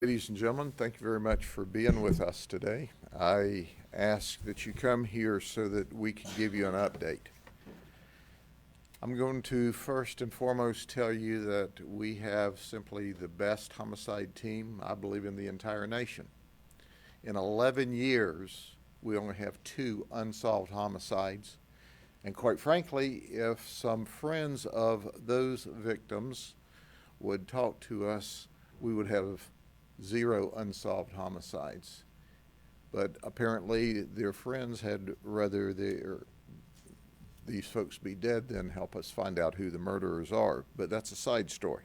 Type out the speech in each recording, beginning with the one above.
Ladies and gentlemen, thank you very much for being with us today. I ask that you come here so that we can give you an update. I'm going to first and foremost tell you that we have simply the best homicide team, I believe, in the entire nation. In 11 years, we only have 2 unsolved homicides. And quite frankly, if some friends of those victims would talk to us, we would have 0 unsolved homicides. But apparently their friends had rather these folks be dead than help us find out who the murderers are. But that's a side story.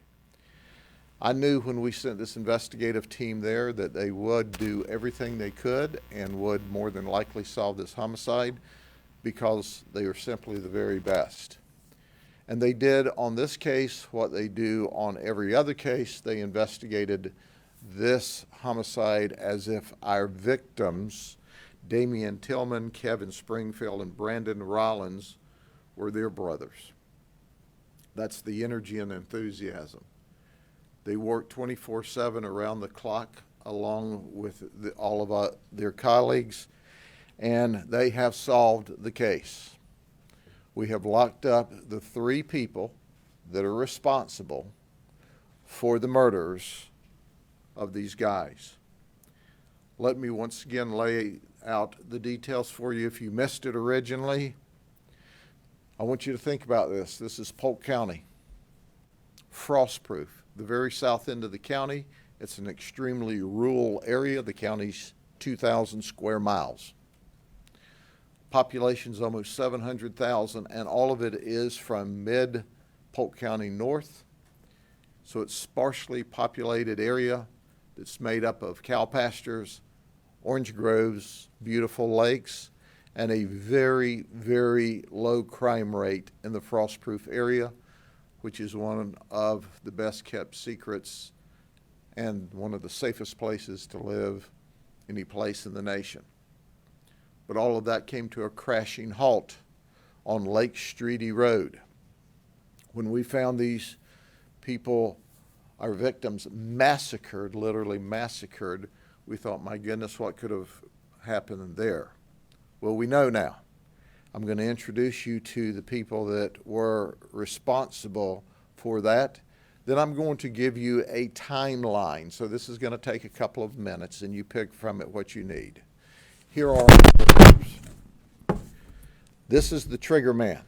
I knew when we sent this investigative team there that they would do everything they could and would more than likely solve this homicide because they are simply the very best. And they did on this case what they do on every other case. They investigated this homicide as if our victims, Damian Tillman, Kevin Springfield, and Brandon Rollins, were their brothers. That's the energy and enthusiasm. They work 24/7 around the clock along with all of their colleagues, and they have solved the case. We have locked up the 3 people that are responsible for the murders of these guys. Let me once again lay out the details for you if you missed it originally. I want you to think about this. This is Polk County, Frostproof, the very south end of the county. It's an extremely rural area. The county's 2,000 square miles. Population's almost 700,000, and all of it is from mid-Polk County north. So it's sparsely populated area that's made up of cow pastures, orange groves, beautiful lakes, and a very, very low crime rate in the Frostproof area, which is one of the best kept secrets and one of the safest places to live any place in the nation. But all of that came to a crashing halt on Lake Streety Road. When we found these people, our victims, massacred, literally massacred, we thought, my goodness, what could have happened there? Well, we know now. I'm going to introduce you to the people that were responsible for that. Then I'm going to give you a timeline. So this is going to take a couple of minutes, and you pick from it what you need. Here are the pictures. This is the trigger man.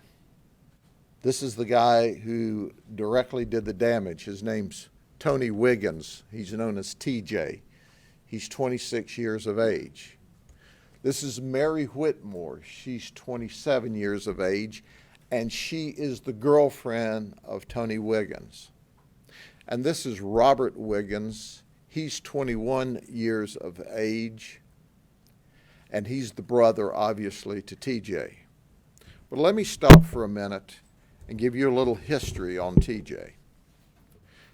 This is the guy who directly did the damage. His name's Tony Wiggins. He's known as TJ. He's 26 years of age. This is Mary Whitmore. She's 27 years of age, and she is the girlfriend of Tony Wiggins. And this is Robert Wiggins. He's 21 years of age, and he's the brother, obviously, to TJ. But let me stop for a minute and give you a little history on TJ.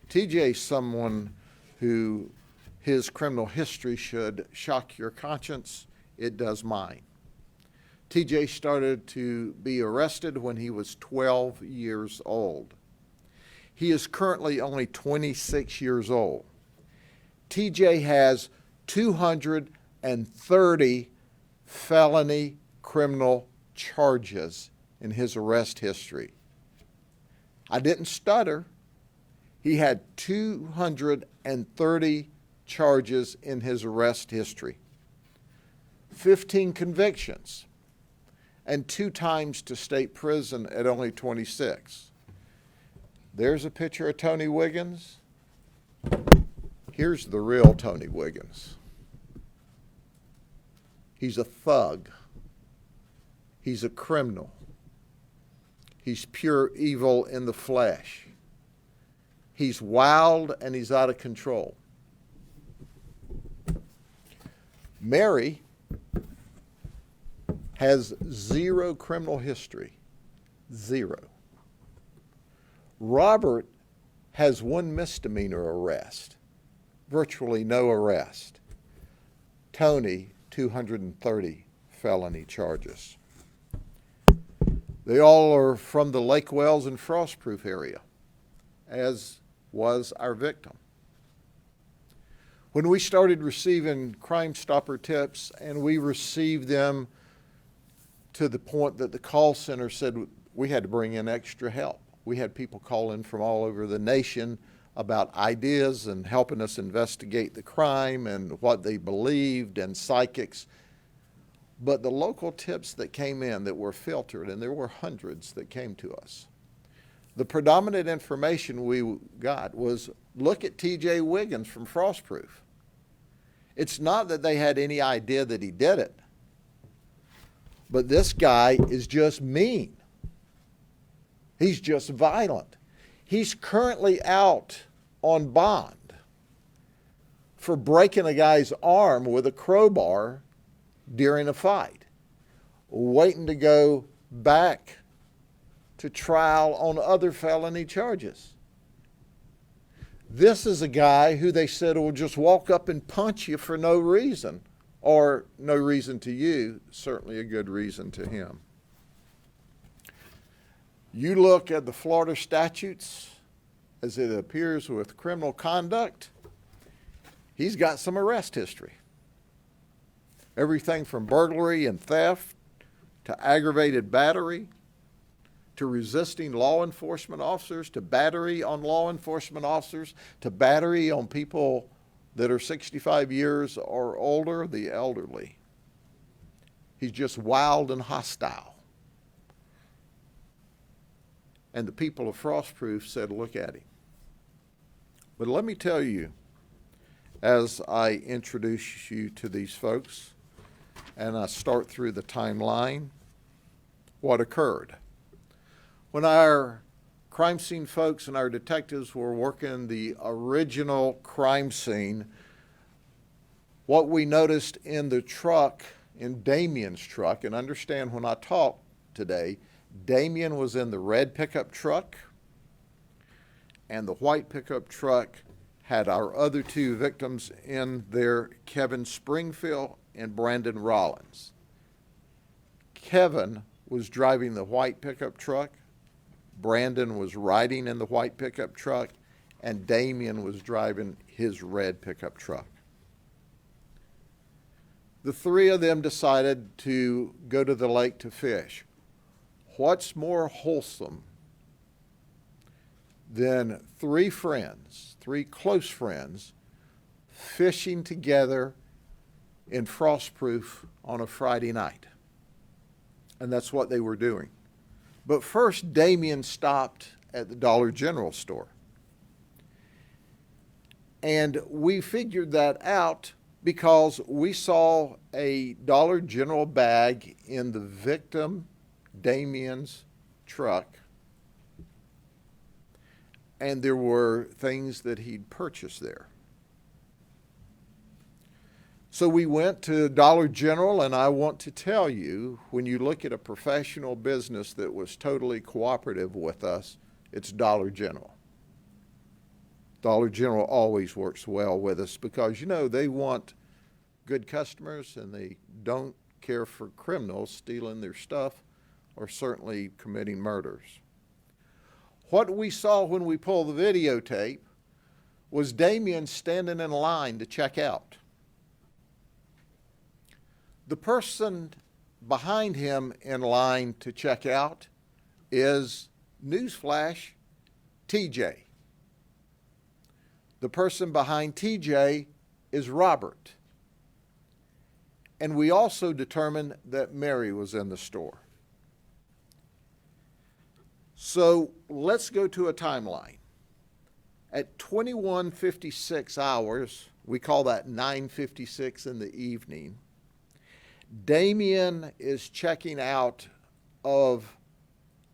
TJ is someone who his criminal history should shock your conscience. It does mine. TJ started to be arrested when he was 12 years old. He is currently only 26 years old. TJ has 230 felony criminal charges in his arrest history. I didn't stutter. He had 230 charges in his arrest history. 15 convictions, and 2 times to state prison at only 26. There's a picture of Tony Wiggins. Here's the real Tony Wiggins. He's a thug. He's a criminal. He's pure evil in the flesh. He's wild and he's out of control. Mary has 0 criminal history. 0. Robert has 1 misdemeanor arrest. Virtually no arrest. Tony, 230 felony charges. They all are from the Lake Wells and Frostproof area, as was our victim. When we started receiving Crime Stopper tips, and we received them to the point that the call center said we had to bring in extra help. We had people call in from all over the nation about ideas and helping us investigate the crime and what they believed, and psychics. But the local tips that came in that were filtered, and there were hundreds that came to us, the predominant information we got was, look at TJ Wiggins from Frostproof. It's not that they had any idea that he did it, but this guy is just mean. He's just violent. He's currently out on bond for breaking a guy's arm with a crowbar during a fight, waiting to go back to trial on other felony charges. This is a guy who they said will just walk up and punch you for no reason, or no reason to you, certainly a good reason to him. You look at the Florida statutes as it appears with criminal conduct, he's got some arrest history. Everything from burglary and theft to aggravated battery to resisting law enforcement officers to battery on law enforcement officers to battery on people that are 65 years or older, the elderly. He's just wild and hostile. And the people of Frostproof said, look at him. But let me tell you, as I introduce you to these folks and I start through the timeline, what occurred. When our crime scene folks and our detectives were working the original crime scene, what we noticed in the truck, in Damien's truck, and understand when I talk today, Damien was in the red pickup truck, and the white pickup truck had our other two victims in there, Kevin Springfield and Brandon Rollins. Kevin was driving the white pickup truck, Brandon was riding in the white pickup truck, and Damien was driving his red pickup truck. The three of them decided to go to the lake to fish. What's more wholesome than three friends, three close friends, fishing together in Frostproof on a Friday night? And that's what they were doing. But first, Damien stopped at the Dollar General store. And we figured that out because we saw a Dollar General bag in the victim, Damien's truck. And there were things that he'd purchased there. So we went to Dollar General, and I want to tell you, when you look at a professional business that was totally cooperative with us, it's Dollar General. Dollar General always works well with us because, you know, they want good customers and they don't care for criminals stealing their stuff or certainly committing murders. What we saw when we pulled the videotape was Damien standing in line to check out. The person behind him in line to check out is, newsflash, TJ. The person behind TJ is Robert. And we also determined that Mary was in the store. So let's go to a timeline. At 21:56 hours, we call that 9:56 in the evening, Damien is checking out of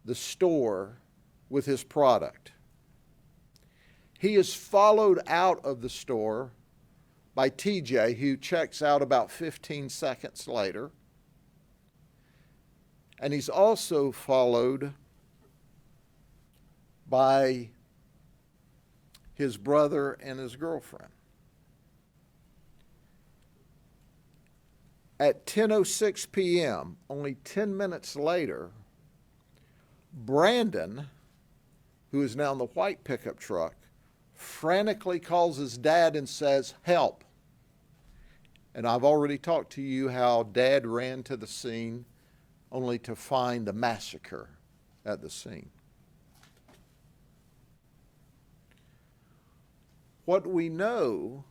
the store with his product. He is followed out of the store by TJ, who checks out about 15 seconds later. And he's also followed by his brother and his girlfriend. At 10:06 p.m., only 10 minutes later, Brandon, who is now in the white pickup truck, frantically calls his dad and says, "Help, And I've already talked to you how Dad ran to the scene only to find the massacre at the scene. What we know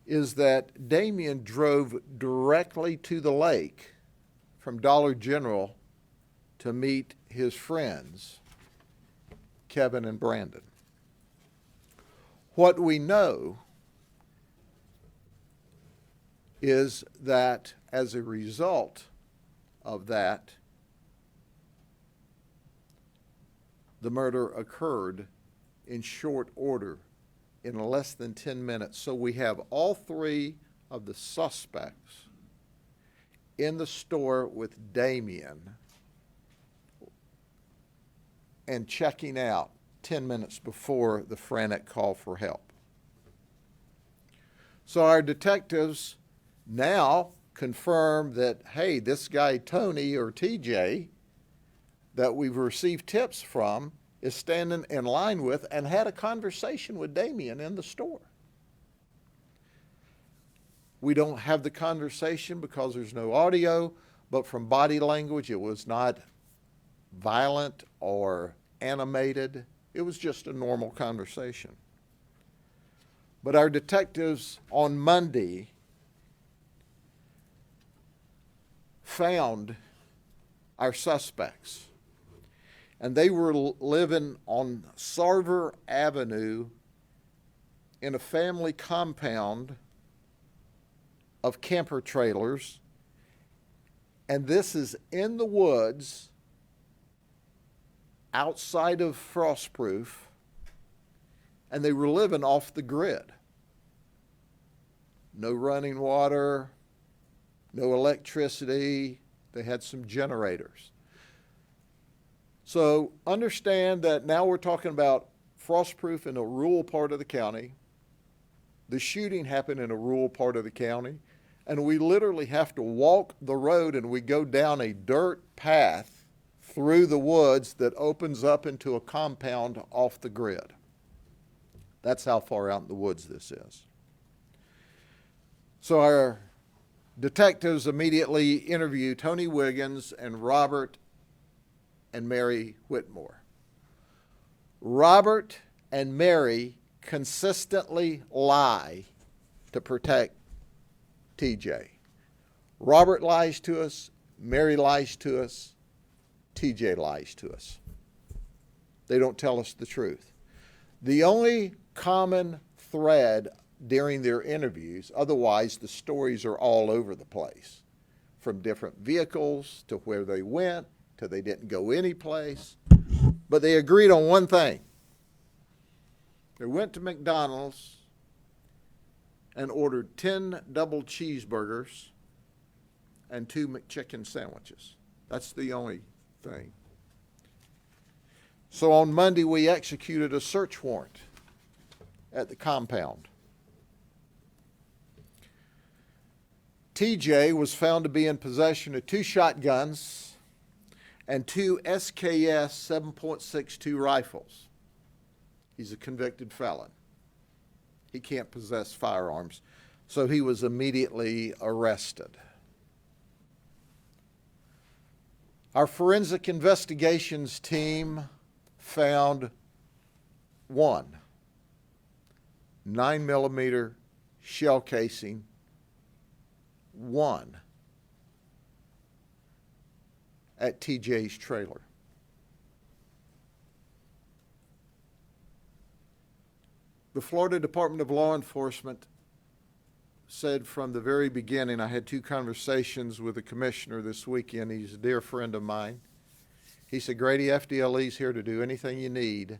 is that Damien drove directly to the lake from Dollar General to meet his friends, Kevin and Brandon. What we know is that as a result of that, the murder occurred in short order, in less than 10 minutes. So we have all three of the suspects in the store with Damien and checking out 10 minutes before the frantic call for help. So our detectives now confirm that, hey, this guy Tony, or TJ, that we've received tips from is standing in line with and had a conversation with Damien in the store. We don't have the conversation because there's no audio, but from body language, it was not violent or animated. It was just a normal conversation. But our detectives on Monday found our suspects. And they were living on Sarver Avenue in a family compound of camper trailers. And this is in the woods outside of Frostproof. And they were living off the grid. No running water, no electricity. They had some generators. So understand that now we're talking about Frostproof in a rural part of the county. The shooting happened in a rural part of the county. And we literally have to walk the road, and we go down a dirt path through the woods that opens up into a compound off the grid. That's how far out in the woods this is. So our detectives immediately interview Tony Wiggins and Robert and Mary Whitmore. Robert and Mary consistently lie to protect TJ. Robert lies to us, Mary lies to us, TJ lies to us. They don't tell us the truth. The only common thread during their interviews, otherwise the stories are all over the place, from different vehicles to where they went to they didn't go anyplace, but they agreed on one thing. They went to McDonald's and ordered 10 double cheeseburgers and 2 McChicken sandwiches. That's the only thing. So on Monday, we executed a search warrant at the compound. TJ was found to be in possession of 2 shotguns and 2 SKS 7.62 rifles. He's a convicted felon. He can't possess firearms, so he was immediately arrested. Our forensic investigations team found 1 9mm shell casing, 1 at TJ's trailer. The Florida Department of Law Enforcement said from the very beginning, I had 2 conversations with the commissioner this weekend. He's a dear friend of mine. He said, Grady, FDLE's here to do anything you need.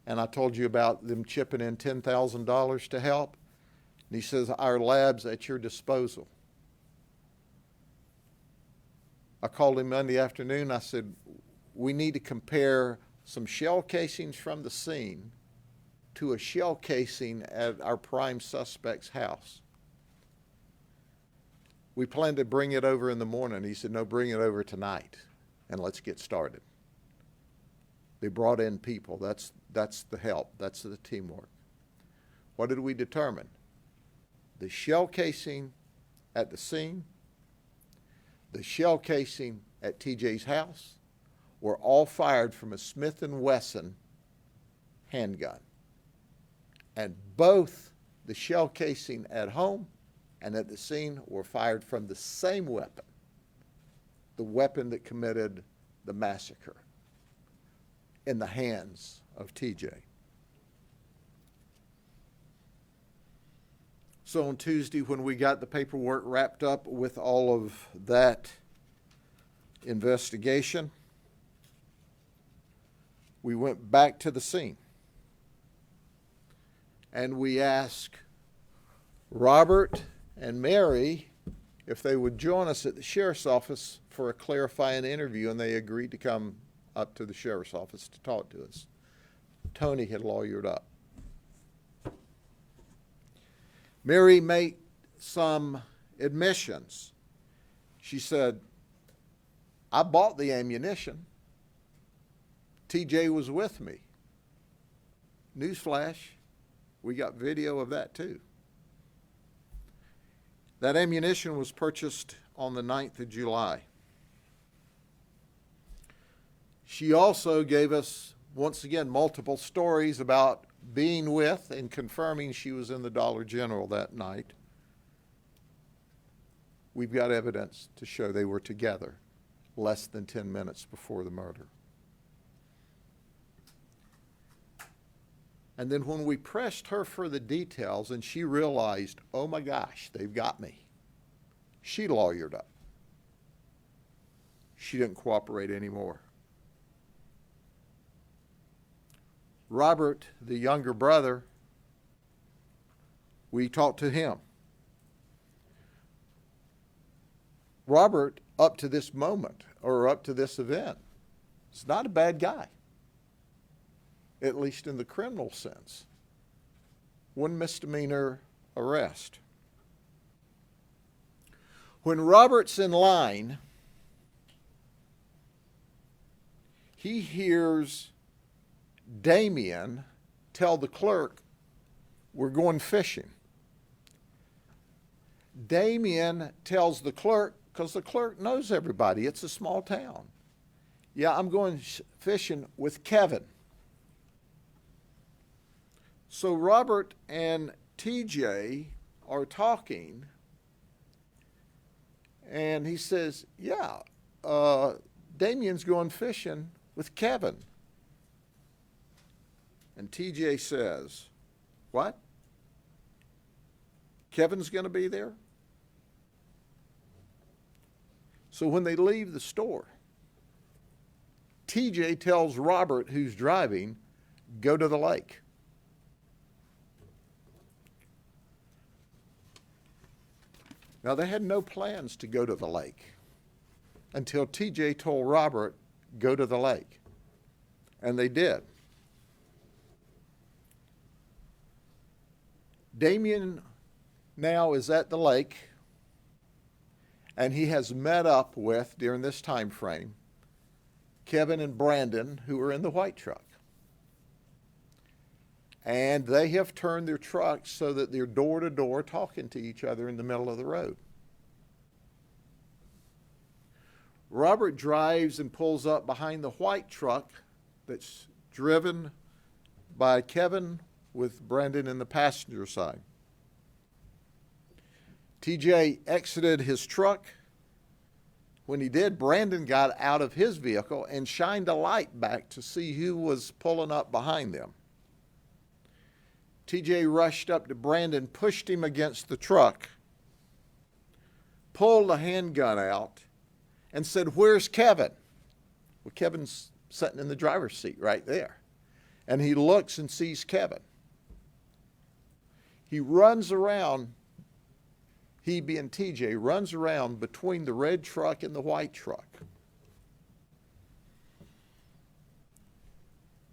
And I told you about them chipping in $10,000 to help. And he says, our lab's at your disposal. I called him Monday afternoon. I said, we need to compare some shell casings from the scene to a shell casing at our prime suspect's house. We plan to bring it over in the morning. He said, no, bring it over tonight and let's get started. They brought in people. That's the help. That's the teamwork. What did we determine? the shell casing at the scene, the shell casing at TJ's house, were all fired from a Smith & Wesson handgun. And both the shell casing at home and at the scene were fired from the same weapon, the weapon that committed the massacre, in the hands of TJ. So on Tuesday, when we got the paperwork wrapped up with all of that investigation, we went back to the scene. And we asked Robert and Mary if they would join us at the sheriff's office for a clarifying interview, and they agreed to come up to the sheriff's office to talk to us. Tony had lawyered up. Mary made some admissions. She said, I bought the ammunition. TJ was with me. Newsflash, we got video of that too. That ammunition was purchased on the 9th of July. She also gave us, once again, multiple stories about being with and confirming she was in the Dollar General that night. We've got evidence to show they were together less than 10 minutes before the murder. And then when we pressed her for the details and she realized, oh my gosh, they've got me, she lawyered up. She didn't cooperate anymore. Robert, the younger brother, we talked to him. Robert, up to this moment, or up to this event, is not a bad guy, at least in the criminal sense. One misdemeanor arrest. When Robert's in line, he hears Damien tell the clerk, we're going fishing. Damien tells the clerk, because the clerk knows everybody, it's a small town. Yeah, I'm going fishing with Kevin. So Robert and TJ are talking, and he says, yeah, Damien's going fishing with Kevin. And TJ says, what? Kevin's going to be there? So when they leave the store, TJ tells Robert, who's driving, go to the lake. Now, they had no plans to go to the lake until TJ told Robert, go to the lake. And they did. Damien now is at the lake, and he has met up with, during this time frame, Kevin and Brandon, who are in the white truck. And they have turned their trucks so that they're door to door talking to each other in the middle of the road. Robert drives and pulls up behind the white truck that's driven by Kevin with Brandon in the passenger side. TJ exited his truck. When he did, Brandon got out of his vehicle and shined a light back to see who was pulling up behind them. TJ rushed up to Brandon, pushed him against the truck, pulled a handgun out, and said, where's Kevin? Well, Kevin's sitting in the driver's seat right there. And he looks and sees Kevin. He runs around, he being TJ, runs around between the red truck and the white truck.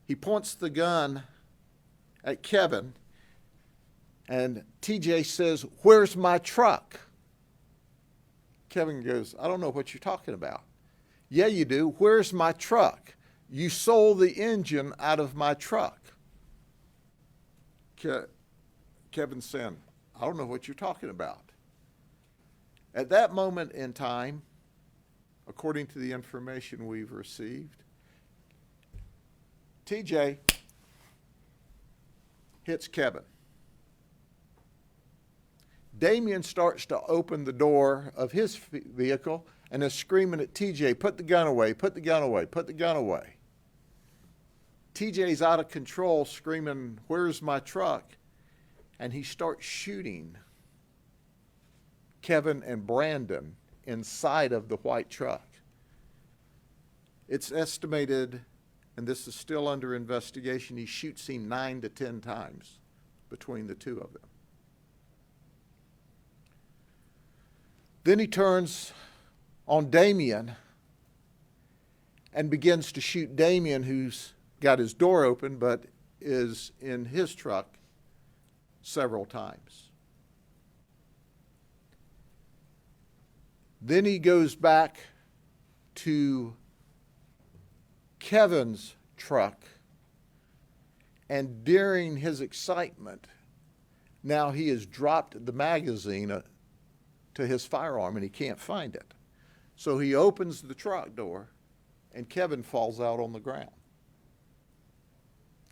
He points the gun at Kevin, and TJ says, where's my truck? Kevin goes, I don't know what you're talking about. Yeah, you do. Where's my truck? You sold the engine out of my truck. Kevin said, I don't know what you're talking about. At that moment in time, according to the information we've received, TJ hits Kevin. Damien starts to open the door of his vehicle and is screaming at TJ, put the gun away, put the gun away, put the gun away. TJ's out of control, screaming, where's my truck? And he starts shooting Kevin and Brandon inside of the white truck. It's estimated, and this is still under investigation, he shoots him 9 to 10 times between the two of them. Then he turns on Damien and begins to shoot Damien, who's got his door open but is in his truck, several times. Then he goes back to Kevin's truck, and during his excitement, now he has dropped the magazine to his firearm and he can't find it. So he opens the truck door and Kevin falls out on the ground.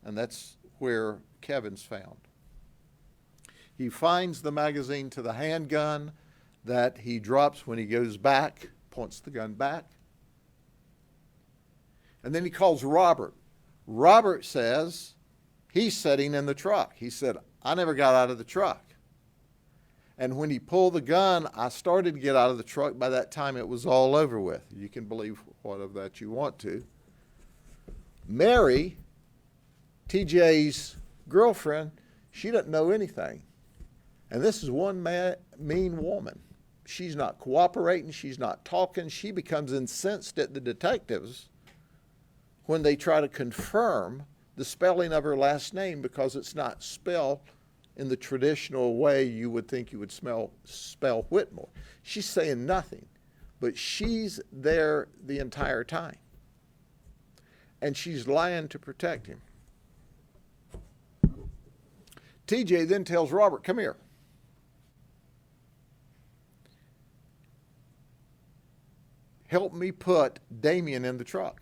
And that's where Kevin's found. He finds the magazine to the handgun that he drops when he goes back, points the gun back. And then he calls Robert. Robert says he's sitting in the truck. He said, I never got out of the truck. And when he pulled the gun, I started to get out of the truck. By that time, it was all over with. You can believe what of that you want to. Mary, TJ's girlfriend, she doesn't know anything. And this is one mean woman. She's not cooperating. She's not talking. She becomes incensed at the detectives when they try to confirm the spelling of her last name because it's not spelled in the traditional way you would think you would spell Whitmore. She's saying nothing, but she's there the entire time. And she's lying to protect him. TJ then tells Robert, come here. Help me put Damien in the truck.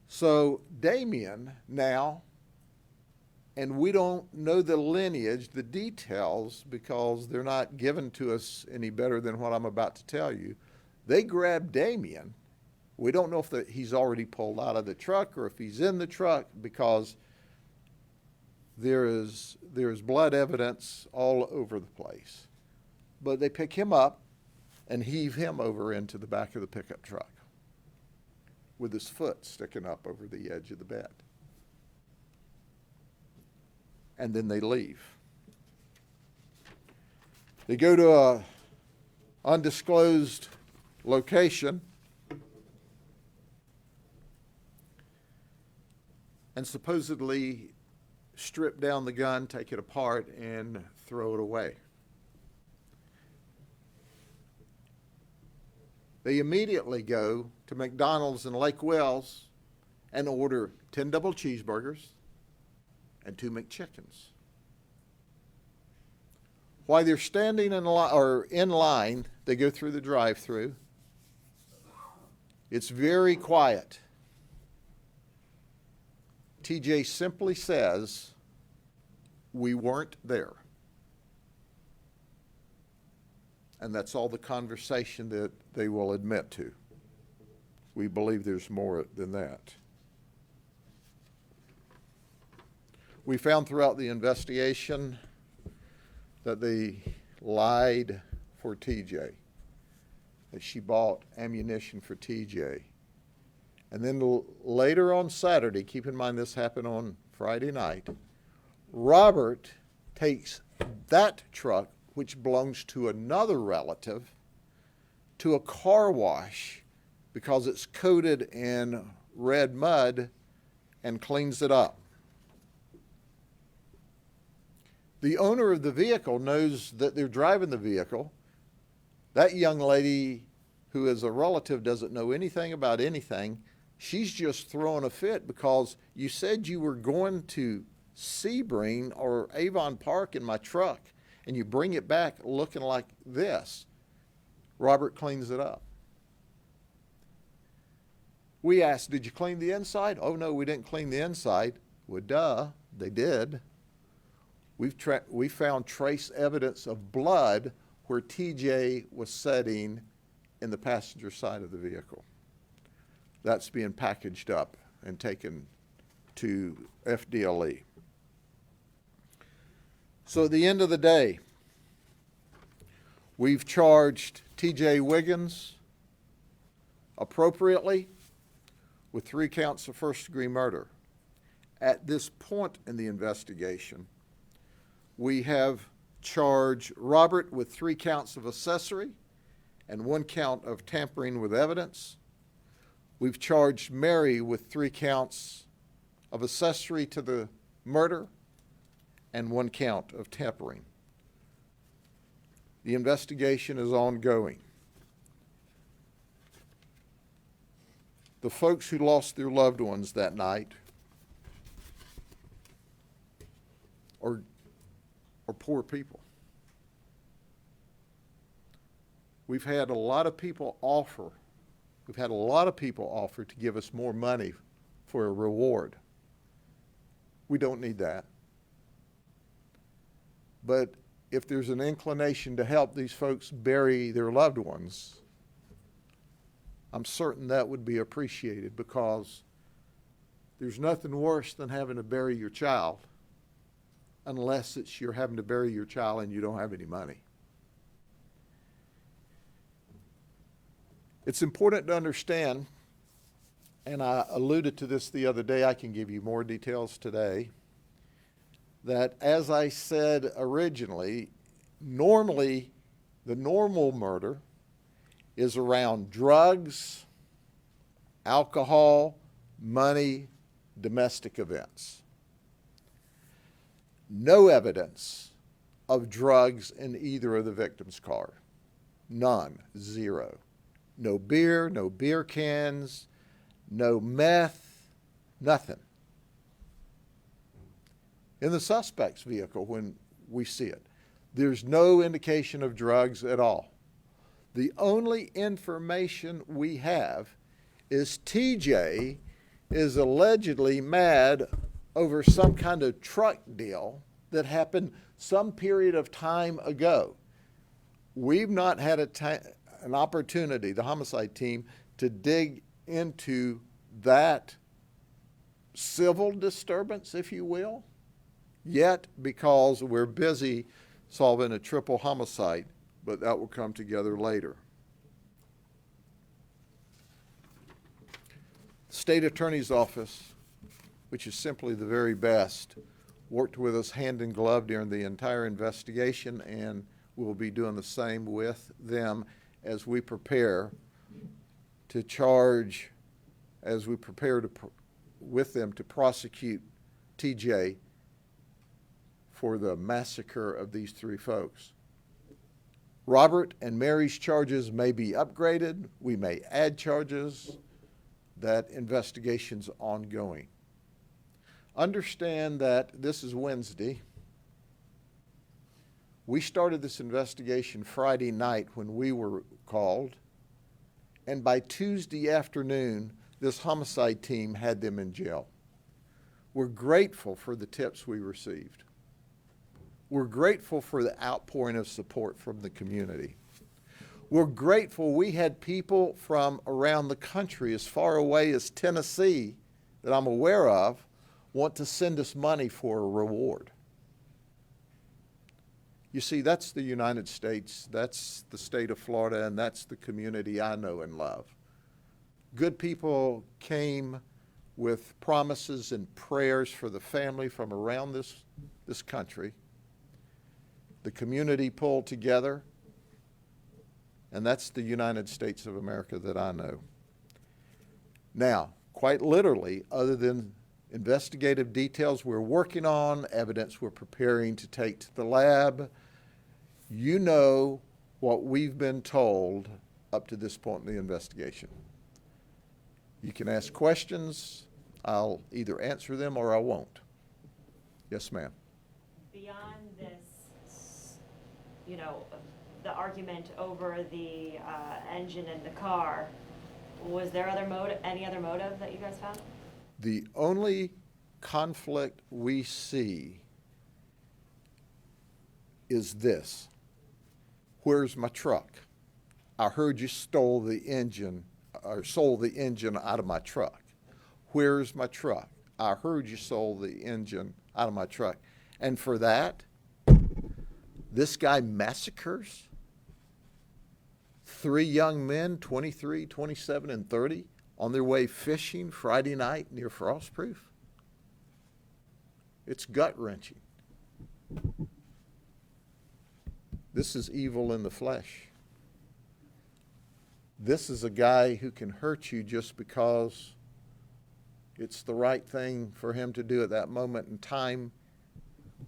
So Damien now, and we don't know the lineage, the details, because they're not given to us any better than what I'm about to tell you. They grab Damien. We don't know if he's already pulled out of the truck or if he's in the truck because there's blood evidence all over the place. But they pick him up and heave him over into the back of the pickup truck with his foot sticking up over the edge of the bed. And then they leave. They go to a undisclosed location and supposedly strip down the gun, take it apart, and throw it away. They immediately go to McDonald's in Lake Wells and order 10 double cheeseburgers and 2 McChickens. While they're standing in line, they go through the drive-thru. It's very quiet. TJ simply says, we weren't there. And that's all the conversation that they will admit to. We believe there's more than that. We found throughout the investigation that they lied for TJ, that she bought ammunition for TJ. And then later on Saturday, keep in mind this happened on Friday night, Robert takes that truck, which belongs to another relative, to a car wash because it's coated in red mud and cleans it up. The owner of the vehicle knows that they're driving the vehicle. That young lady who is a relative doesn't know anything about anything. She's just throwing a fit because you said you were going to Sebring or Avon Park in my truck and you bring it back looking like this, Robert cleans it up. We asked, did you clean the inside? Oh, no, we didn't clean the inside. Well, duh, they did. We found trace evidence of blood where TJ was sitting in the passenger side of the vehicle. That's being packaged up and taken to FDLE. So at the end of the day, we've charged TJ Wiggins appropriately with 3 counts of first-degree murder. At this point in the investigation, we have charged Robert with 3 counts of accessory and 1 count of tampering with evidence. We've charged Mary with 3 counts of accessory to the murder and 1 count of tampering. The investigation is ongoing. The folks who lost their loved ones that night are poor people. We've had a lot of people offer to give us more money for a reward. We don't need that. But if there's an inclination to help these folks bury their loved ones, I'm certain that would be appreciated, because there's nothing worse than having to bury your child, unless it's you're having to bury your child and you don't have any money. It's important to understand, and I alluded to this the other day, I can give you more details today, that as I said originally, normally the normal murder is around drugs, alcohol, money, domestic events. No evidence of drugs in either of the victims' car. None, 0. No beer cans, no meth, nothing. In the suspect's vehicle when we see it, there's no indication of drugs at all. The only information we have is TJ is allegedly mad over some kind of truck deal that happened some period of time ago. We've not had an opportunity, the homicide team, to dig into that civil disturbance, if you will, yet, because we're busy solving a triple homicide, but that will come together later. The State Attorney's Office, which is simply the very best, worked with us hand in glove during the entire investigation, and we'll be doing the same with them as we prepare to charge, as we prepare with them to prosecute TJ for the massacre of these 3 folks. Robert and Mary's charges may be upgraded. We may add charges. That investigation's ongoing. Understand that this is Wednesday. We started this investigation Friday night when we were called, and by Tuesday afternoon, this homicide team had them in jail. We're grateful for the tips we received. We're grateful for the outpouring of support from the community. We're grateful we had people from around the country, as far away as Tennessee, that I'm aware of, want to send us money for a reward. You see, that's the United States, that's the state of Florida, and that's the community I know and love. Good people came with promises and prayers for the family from around this country. The community pulled together, and that's the United States of America that I know. Now, quite literally, other than investigative details we're working on, evidence we're preparing to take to the lab, you know what we've been told up to this point in the investigation. You can ask questions. I'll either answer them or I won't. Yes, ma'am. Beyond this, you know, the argument over the engine in the car, was there any other motive that you guys found? The only conflict we see is this. Where's my truck? I heard you stole the engine or sold the engine out of my truck. Where's my truck? I heard you sold the engine out of my truck. And for that, this guy massacres 3 young men, 23, 27, and 30, on their way fishing Friday night near Frostproof. It's gut-wrenching. This is evil in the flesh. This is a guy who can hurt you just because it's the right thing for him to do at that moment in time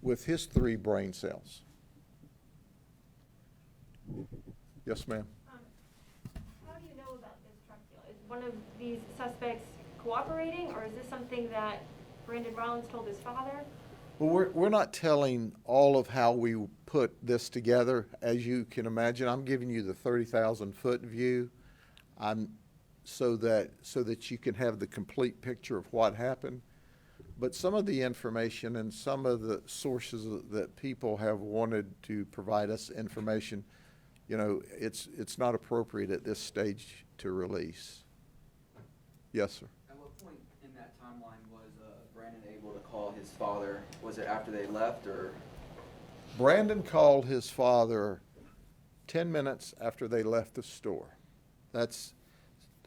with his 3 brain cells. Yes, ma'am. How do you know about this truck deal? Is one of these suspects cooperating, or is this something that Brandon Rollins told his father? Well, we're not telling all of how we put this together. As you can imagine, I'm giving you the 30,000-foot view. So that you can have the complete picture of what happened. But some of the information and some of the sources that people have wanted to provide us information, you know, it's not appropriate at this stage to release. Yes, sir. At what point in that timeline was Brandon able to call his father? Was it after they left, or? Brandon called his father 10 minutes after they left the store.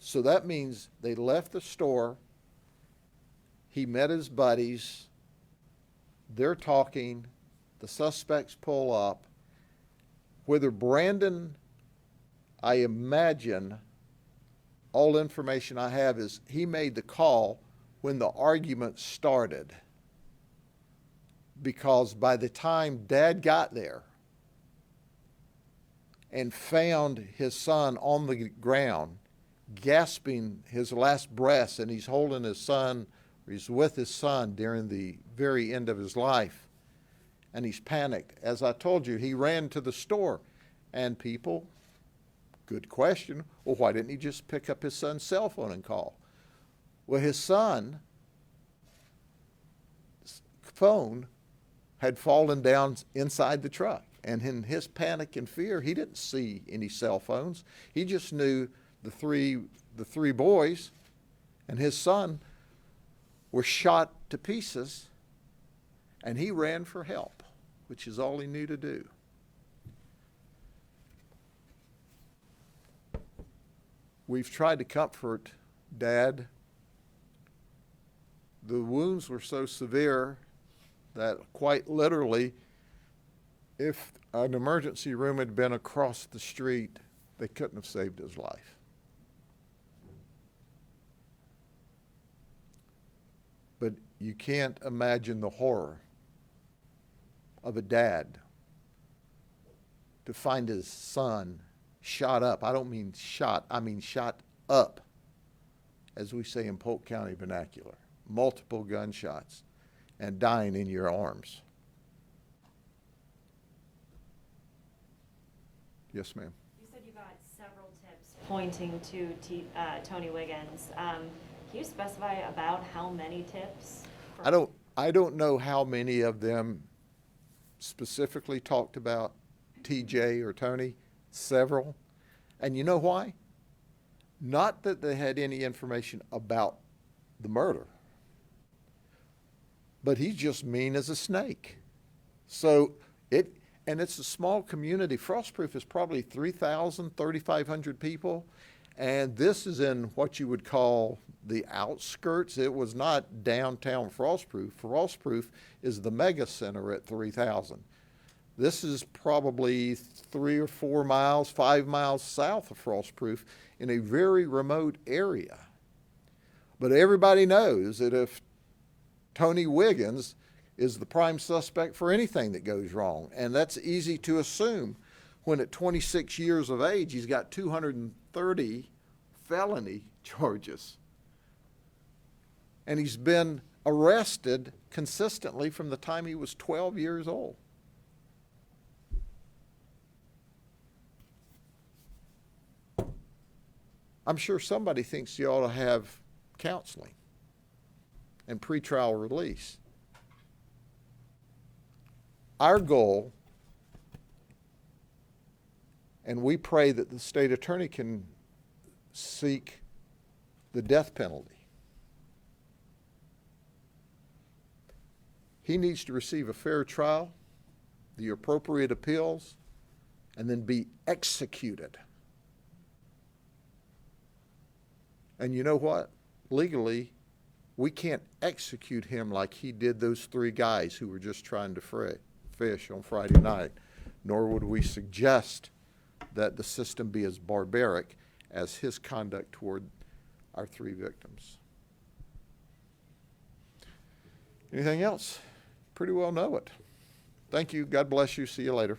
So that means they left the store. He met his buddies. They're talking. The suspects pull up. Whether Brandon, I imagine, all information I have is he made the call when the argument started. Because by the time Dad got there and found his son on the ground, gasping his last breaths, and he's holding his son, or he's with his son during the very end of his life, and he's panicked. As I told you, he ran to the store, and people, good question, well, why didn't he just pick up his son's cell phone and call? Well, his son's phone had fallen down inside the truck. And in his panic and fear, he didn't see any cell phones. He just knew the three boys and his son were shot to pieces, and he ran for help, which is all he knew to do. We've tried to comfort Dad. The wounds were so severe that quite literally, if an emergency room had been across the street, they couldn't have saved his life. But you can't imagine the horror of a dad to find his son shot up. I don't mean shot, I mean shot up, as we say in Polk County vernacular. Multiple gunshots and dying in your arms. Yes, ma'am. You said you got several tips pointing to Tony Wiggins. Can you specify about how many tips? I don't know how many of them specifically talked about TJ or Tony. Several. And you know why? Not that they had any information about the murder, but he's just mean as a snake. So it's a small community. Frostproof is probably 3,000, 3,500 people. And this is in what you would call the outskirts. It was not downtown Frostproof. Frostproof is the mega center at 3,000. This is probably 3 or 4 miles, 5 miles south of Frostproof in a very remote area. But everybody knows that if Tony Wiggins is the prime suspect for anything that goes wrong, and that's easy to assume when at 26 years of age he's got 230 felony charges. And he's been arrested consistently from the time he was 12 years old. I'm sure somebody thinks you ought to have counseling and pretrial release. Our goal, and we pray that the state attorney can seek the death penalty. He needs to receive a fair trial, the appropriate appeals, and then be executed. And you know what? Legally, we can't execute him like he did those 3 guys who were just trying to fish on Friday night, nor would we suggest that the system be as barbaric as his conduct toward our 3 victims. Anything else? Pretty well know it. Thank you. God bless you. See you later.